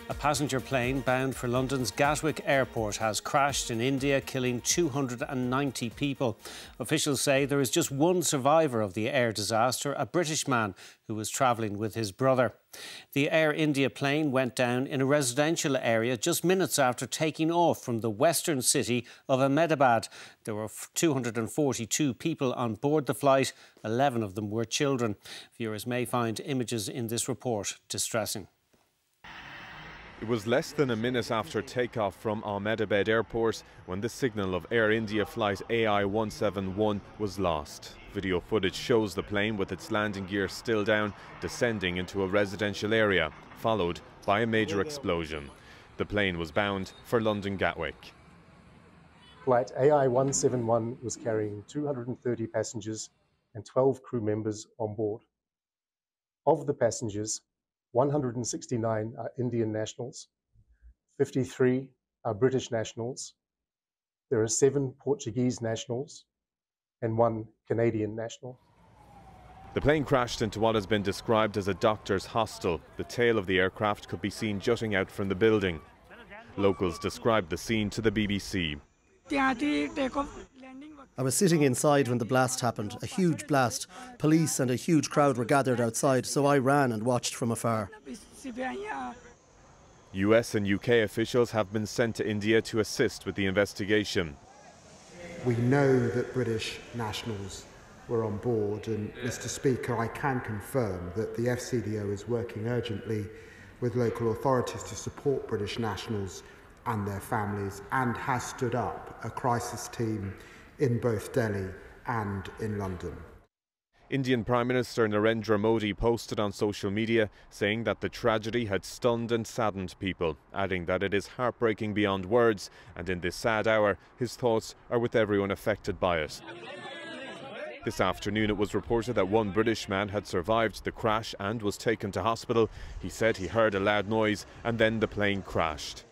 A passenger plane bound for London's Gatwick airport has crashed in India, killing 290 people. Officials say there is just one survivor of the air disaster, a British man who was travelling with his brother. The Air India plane went down in a residential area just minutes after taking off from the western city of Ahmedabad. There were 242 people on board the flight. 11 of them were children. Viewers may find images in this report distressing. It was less than a minute after takeoff from Ahmedabad airport when the signal of Air India flight AI-171 was lost. Video footage shows the plane with its landing gear still down, descending into a residential area, followed by a major explosion. The plane was bound for London Gatwick. Flight AI-171 was carrying 230 passengers and 12 crew members on board. Of the passengers, 169 are Indian nationals, 53 are British nationals, there are 7 Portuguese nationals and 1 Canadian national. The plane crashed into what has been described as a doctor's hostel. The tail of the aircraft could be seen jutting out from the building. Locals described the scene to the BBC. I was sitting inside when the blast happened, a huge blast. Police and a huge crowd were gathered outside, so I ran and watched from afar. US and UK officials have been sent to India to assist with the investigation. We know that British nationals were on board, and Mr. Speaker, I can confirm that the FCDO is working urgently with local authorities to support British nationals and their families, and has stood up a crisis team in both Delhi and in London. Indian Prime Minister Narendra Modi posted on social media saying that the tragedy had stunned and saddened people, adding that it is heartbreaking beyond words, and in this sad hour his thoughts are with everyone affected by it. This afternoon it was reported that one British man had survived the crash and was taken to hospital. He said he heard a loud noise and then the plane crashed.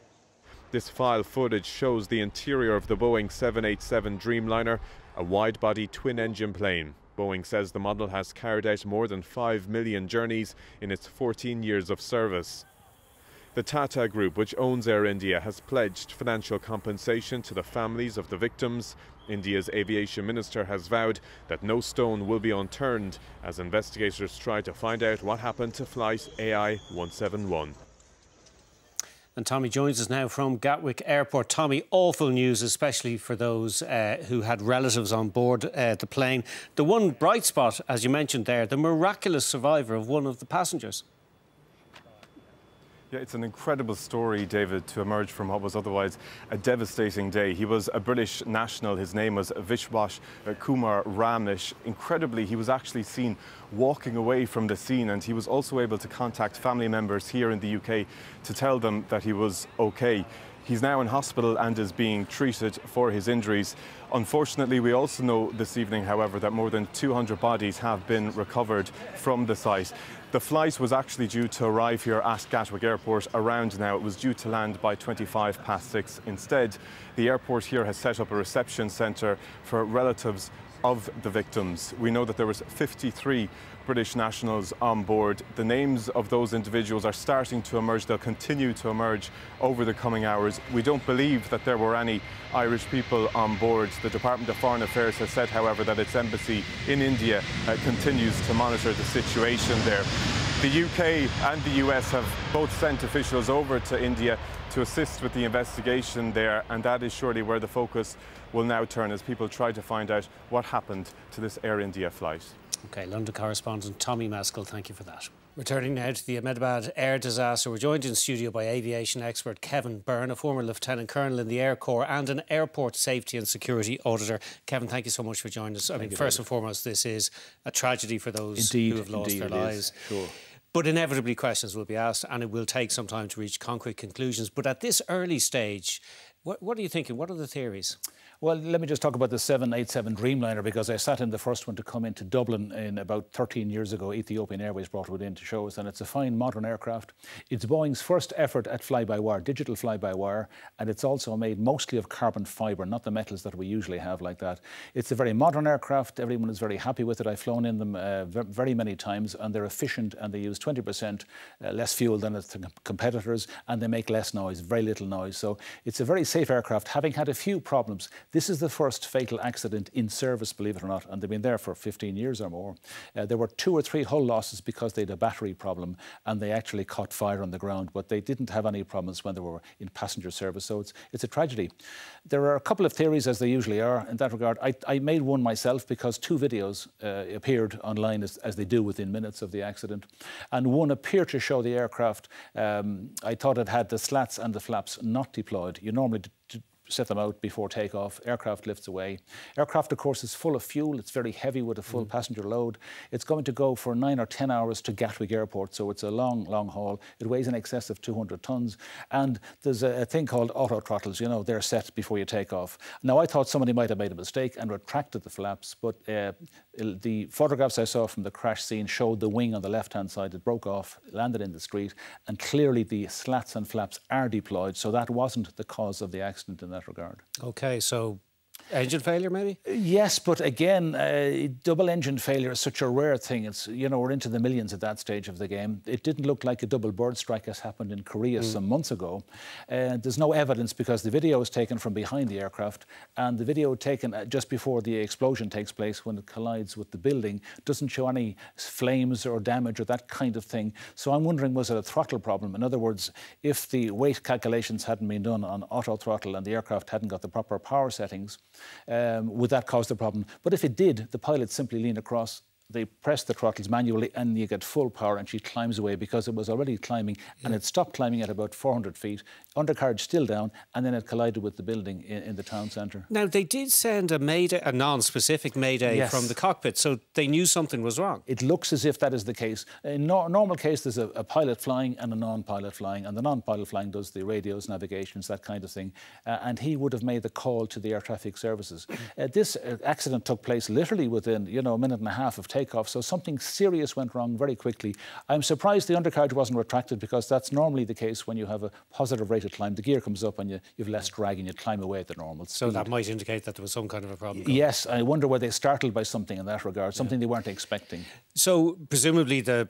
This file footage shows the interior of the Boeing 787 Dreamliner, a wide-body twin-engine plane. Boeing says the model has carried out more than 5 million journeys in its 14 years of service. The Tata Group, which owns Air India, has pledged financial compensation to the families of the victims. India's aviation minister has vowed that no stone will be unturned as investigators try to find out what happened to flight AI-171. And Tommy joins us now from Gatwick Airport. Tommy, awful news, especially for those who had relatives on board the plane. The one bright spot, as you mentioned there, the miraculous survivor of one of the passengers. Yeah, it's an incredible story, David, to emerge from what was otherwise a devastating day. He was a British national. His name was Vishwas Kumar Ramesh. Incredibly, he was actually seen walking away from the scene, and he was also able to contact family members here in the UK to tell them that he was okay. He's now in hospital and is being treated for his injuries. Unfortunately, we also know this evening, however, that more than 200 bodies have been recovered from the site. The flight was actually due to arrive here at Gatwick Airport around now. It was due to land by 6:25. Instead, the airport here has set up a reception centre for relatives of the victims. We know that there was 53 British nationals on board. The names of those individuals are starting to emerge. They'll continue to emerge over the coming hours. We don't believe that there were any Irish people on board. The Department of Foreign Affairs has said, however, that its embassy in India continues to monitor the situation there. The UK and the US have both sent officials over to India to assist with the investigation there, and that is surely where the focus will now turn as people try to find out what happened to this Air India flight. OK, London correspondent Tommy Maskell, thank you for that. Returning now to the Ahmedabad air disaster, we're joined in studio by aviation expert Kevin Byrne, a former Lieutenant Colonel in the Air Corps and an airport safety and security auditor. Kevin, thank you so much for joining us. I mean, first and foremost, this is a tragedy for those who have lost their lives. Sure. But inevitably questions will be asked and it will take some time to reach concrete conclusions. But at this early stage, What are you thinking? What are the theories? Well, let me just talk about the 787 Dreamliner, because I sat in the first one to come into Dublin in about 13 years ago. Ethiopian Airways brought it in to show us, and it's a fine modern aircraft. It's Boeing's first effort at fly-by-wire, digital fly-by-wire, and it's also made mostly of carbon fibre, not the metals that we usually have like that. It's a very modern aircraft. Everyone is very happy with it. I've flown in them very many times, and they're efficient, and they use 20% less fuel than its competitors, and they make less noise, very little noise. So it's a very safe aircraft, having had a few problems. This is the first fatal accident in service, believe it or not, and they've been there for 15 years or more. There were 2 or 3 hull losses because they had a battery problem, and they actually caught fire on the ground, but they didn't have any problems when they were in passenger service, so it's a tragedy. There are a couple of theories, as they usually are, in that regard. I made one myself because 2 videos appeared online, as they do within minutes of the accident, and one appeared to show the aircraft. I thought it had the slats and the flaps not deployed. You normally set them out before takeoff. Aircraft lifts away. Aircraft, of course, is full of fuel. It's very heavy with a full passenger load. It's going to go for 9 or 10 hours to Gatwick Airport, so it's a long, long haul. It weighs in excess of 200 tonnes. And there's a thing called auto throttles. You know, they're set before you take off. Now, I thought somebody might have made a mistake and retracted the flaps, but the photographs I saw from the crash scene showed the wing on the left-hand side. It broke off, landed in the street, and clearly the slats and flaps are deployed, so that wasn't the cause of the accident in that regard. OK, so engine failure, maybe? Yes, but again, double engine failure is such a rare thing. It's, you know, we're into the millions at that stage of the game. It didn't look like a double bird strike as happened in Korea some months ago. There's no evidence because the video is taken from behind the aircraft, and the video taken just before the explosion takes place when it collides with the building doesn't show any flames or damage or that kind of thing. So I'm wondering, was it a throttle problem? In other words, if the weight calculations hadn't been done on auto throttle and the aircraft hadn't got the proper power settings, would that cause the problem? But if it did, the pilots simply lean across, they press the throttles manually, and you get full power, and she climbs away because it was already climbing, and it stopped climbing at about 400 feet. Undercarriage still down, and then it collided with the building in the town centre. Now, they did send a mayday, a non-specific mayday from the cockpit, so they knew something was wrong. It looks as if that is the case. In normal case, there's a pilot flying and a non-pilot flying, and the non-pilot flying does the radios, navigations, that kind of thing, and he would have made the call to the air traffic services. This accident took place literally within, you know, a minute and a half of takeoff, so something serious went wrong very quickly. I'm surprised the undercarriage wasn't retracted, because that's normally the case when you have a positive rate of climb. The gear comes up and you've less drag and you climb away at the normal speed. So that might indicate that there was some kind of a problem. Yes, I wonder were they startled by something in that regard, something they weren't expecting. So presumably the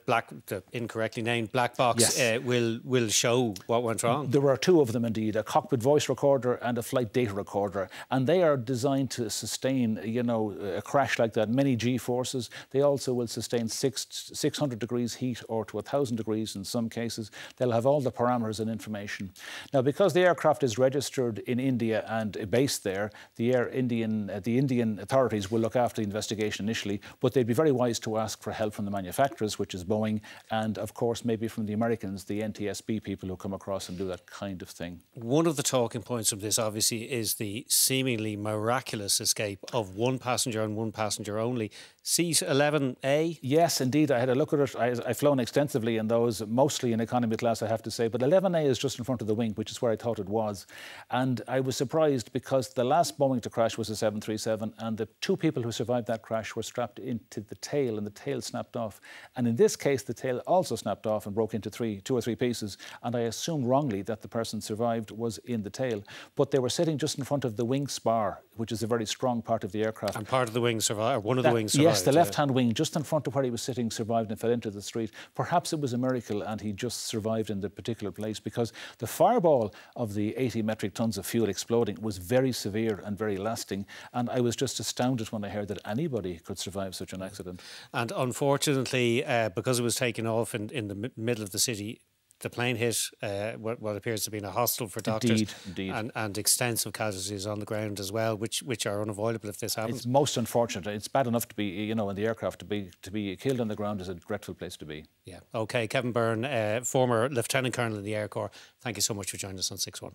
incorrectly named black box will show what went wrong? There were 2 of them indeed, a cockpit voice recorder and a flight data recorder, and they are designed to sustain, you know, a crash like that, many G-forces. They also will sustain 600 degrees heat or to 1,000 degrees in some cases. They'll have all the parameters and information. Now, because the aircraft is registered in India and based there, the Indian authorities will look after the investigation initially, but they'd be very wise to ask for help from the manufacturers, which is Boeing, and of course maybe from the Americans, the NTSB people who come across and do that kind of thing. One of the talking points of this, obviously, is the seemingly miraculous escape of 1 passenger and 1 passenger only. Seat 11A? Yes, indeed. I had a look at it. I've flown extensively in those, mostly in economy class, I have to say. But 11A is just in front of the wing, which is where I thought it was. And I was surprised because the last Boeing to crash was a 737, and the 2 people who survived that crash were strapped into the tail, and the tail snapped off. And in this case, the tail also snapped off and broke into 2 or 3 pieces. And I assumed wrongly that the person survived was in the tail. But they were sitting just in front of the wing spar, which is a very strong part of the aircraft. And part of the wing survived, or one of the wings survived? Yes, the left-hand wing, just in front of where he was sitting, survived and fell into the street. Perhaps it was a miracle and he just survived in the particular place, because the fireball of the 80 metric tons of fuel exploding was very severe and very lasting. And I was just astounded when I heard that anybody could survive such an accident. And unfortunately, because it was taken off in the middle of the city, the plane hit what appears to be a hostel for doctors. Indeed. And extensive casualties on the ground as well, which are unavoidable if this happens. It's most unfortunate. It's bad enough to be, you know, in the aircraft. To be killed on the ground is a dreadful place to be. Yeah. OK, Kevin Byrne, former Lieutenant Colonel in the Air Corps, thank you so much for joining us on 6-1.